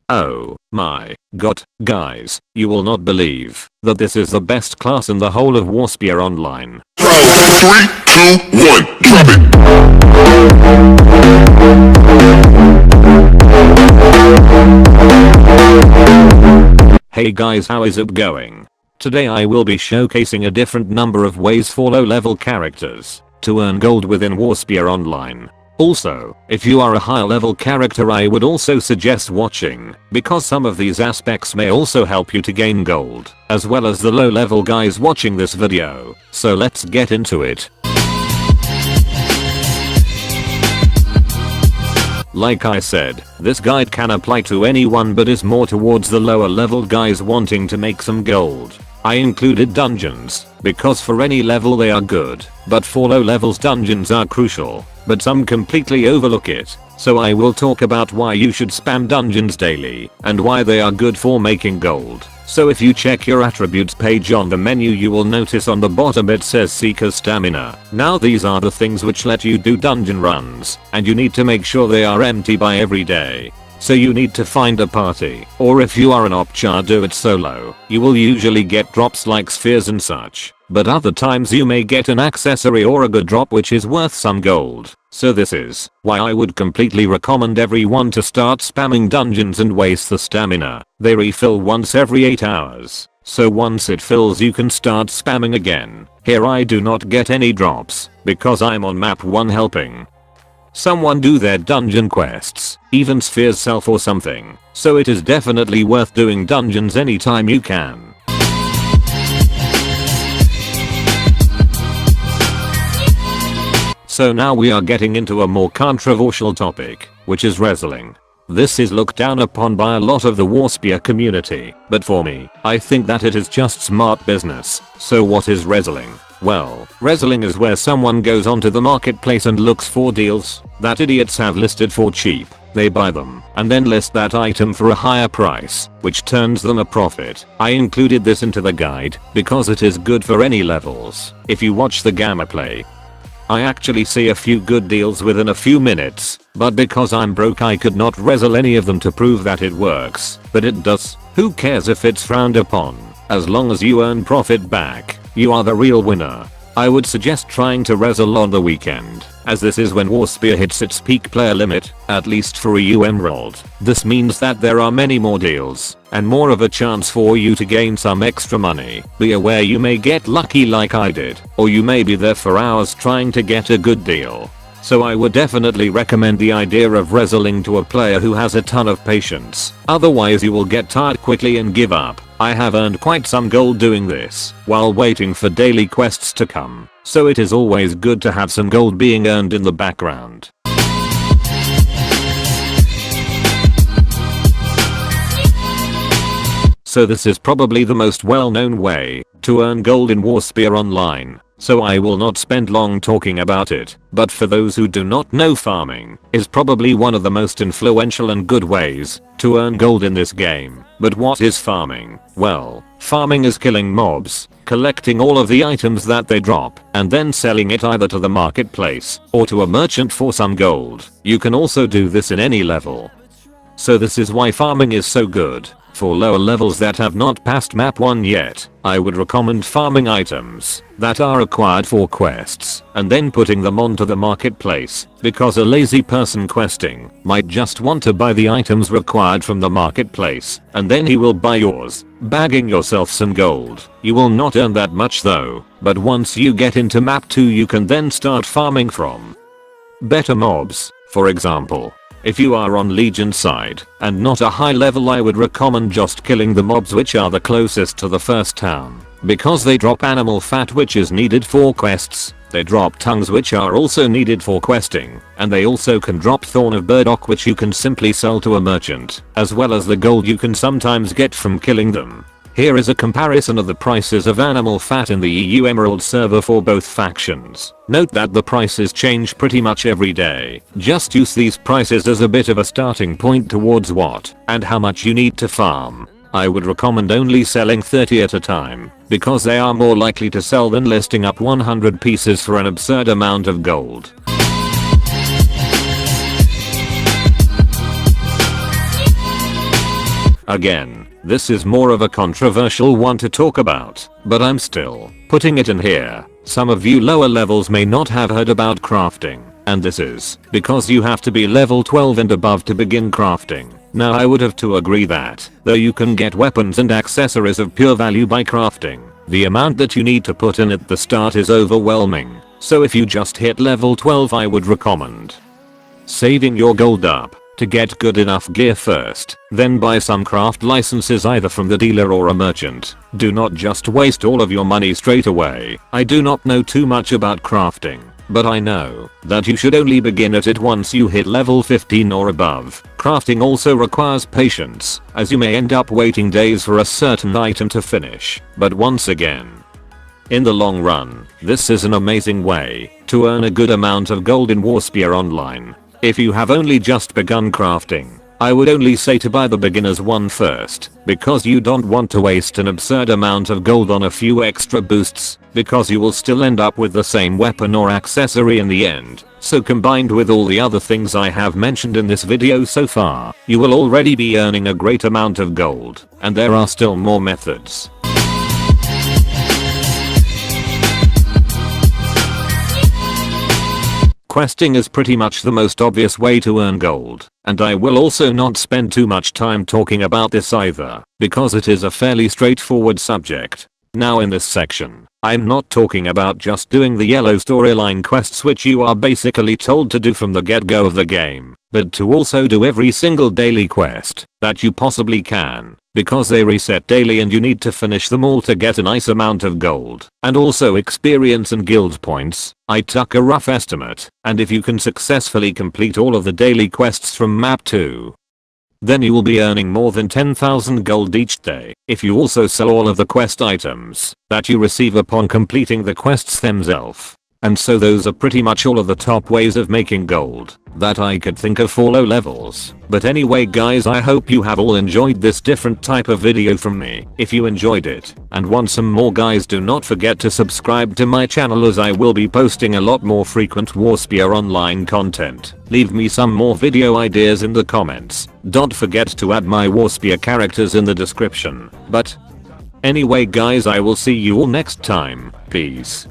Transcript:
Oh my god, guys, you will not believe that this is the best class in the whole of Warspear Online. 3, 2, 1, drop it! Hey guys, how is it going? Today I will be showcasing a different number of ways for low level characters to earn gold within Warspear Online. Also, if you are a high level character, I would also suggest watching, because some of these aspects may also help you to gain gold, as well as the low level guys watching this video. So let's get into it. Like I said, this guide can apply to anyone but is more towards the lower level guys wanting to make some gold. I included dungeons, because for any level they are good, but for low levels dungeons are crucial, but some completely overlook it. So I will talk about why you should spam dungeons daily, and why they are good for making gold. So if you check your attributes page on the menu, you will notice on the bottom it says Seeker Stamina. Now these are the things which let you do dungeon runs, and you need to make sure they are empty by every day. So you need to find a party, or if you are an opchar, do it solo. You will usually get drops like spheres and such, but other times you may get an accessory or a good drop which is worth some gold. So this is why I would completely recommend everyone to start spamming dungeons and waste the stamina. They refill once every 8 hours. So once it fills you can start spamming again. Here I do not get any drops, because I'm on map 1 helping someone do their dungeon quests, even spheres self or something. So it is definitely worth doing dungeons anytime you can. So now we are getting into a more controversial topic, which is wrestling. This is looked down upon by a lot of the Warspear community, but for me, I think that it is just smart business. So what is wrestling? Well, wrestling is where someone goes onto the marketplace and looks for deals that idiots have listed for cheap. They buy them, and then list that item for a higher price, which turns them a profit. I included this into the guide, because it is good for any levels. If you watch the gameplay, I actually see a few good deals within a few minutes, but because I'm broke I could not wrestle any of them to prove that it works. But it does. Who cares if it's frowned upon? As long as you earn profit back, you are the real winner. I would suggest trying to wrestle on the weekend, as this is when Warspear hits its peak player limit, at least for EU Emerald. This means that there are many more deals, and more of a chance for you to gain some extra money. Be aware you may get lucky like I did, or you may be there for hours trying to get a good deal. So I would definitely recommend the idea of wrestling to a player who has a ton of patience. Otherwise you will get tired quickly and give up. I have earned quite some gold doing this, while waiting for daily quests to come. So it is always good to have some gold being earned in the background. So this is probably the most well-known way to earn gold in Warspear Online. So I will not spend long talking about it, but for those who do not know, farming is probably one of the most influential and good ways to earn gold in this game. But what is farming? Well, farming is killing mobs, collecting all of the items that they drop, and then selling it either to the marketplace or to a merchant for some gold. You can also do this in any level. So this is why farming is so good. For lower levels that have not passed map 1 yet, I would recommend farming items that are acquired for quests and then putting them onto the marketplace, because a lazy person questing might just want to buy the items required from the marketplace, and then he will buy yours, bagging yourself some gold. You will not earn that much though, but once you get into map 2 you can then start farming from better mobs. For example, if you are on Legion side and not a high level, I would recommend just killing the mobs which are the closest to the first town, because they drop animal fat which is needed for quests, they drop tongues which are also needed for questing, and they also can drop thorn of burdock which you can simply sell to a merchant, as well as the gold you can sometimes get from killing them. Here is a comparison of the prices of animal fat in the EU Emerald server for both factions. Note that the prices change pretty much every day. Just use these prices as a bit of a starting point towards what and how much you need to farm. I would recommend only selling 30 at a time, because they are more likely to sell than listing up 100 pieces for an absurd amount of gold. Again, this is more of a controversial one to talk about, but I'm still putting it in here. Some of you lower levels may not have heard about crafting, and this is because you have to be level 12 and above to begin crafting. Now I would have to agree that, though you can get weapons and accessories of pure value by crafting, the amount that you need to put in at the start is overwhelming. So if you just hit level 12, I would recommend saving your gold up to get good enough gear first, then buy some craft licenses either from the dealer or a merchant. Do not just waste all of your money straight away. I do not know too much about crafting, but I know that you should only begin at it once you hit level 15 or above. Crafting also requires patience, as you may end up waiting days for a certain item to finish, but once again, in the long run, this is an amazing way to earn a good amount of gold in Warspear Online. If you have only just begun crafting, I would only say to buy the beginner's one first, because you don't want to waste an absurd amount of gold on a few extra boosts, because you will still end up with the same weapon or accessory in the end. So combined with all the other things I have mentioned in this video so far, you will already be earning a great amount of gold, and there are still more methods. Questing is pretty much the most obvious way to earn gold, and I will also not spend too much time talking about this either, because it is a fairly straightforward subject. Now in this section, I'm not talking about just doing the yellow storyline quests which you are basically told to do from the get-go of the game, but to also do every single daily quest that you possibly can, because they reset daily and you need to finish them all to get a nice amount of gold, and also experience and guild points. I took a rough estimate, and if you can successfully complete all of the daily quests from map 2, then you will be earning more than 10,000 gold each day. If you also sell all of the quest items that you receive upon completing the quests themselves. And so those are pretty much all of the top ways of making gold that I could think of for low levels. But anyway guys, I hope you have all enjoyed this different type of video from me. If you enjoyed it and want some more guys, do not forget to subscribe to my channel, as I will be posting a lot more frequent Warspear Online content. Leave me some more video ideas in the comments. Don't forget to add my Warspear characters in the description. But anyway guys, I will see you all next time. Peace.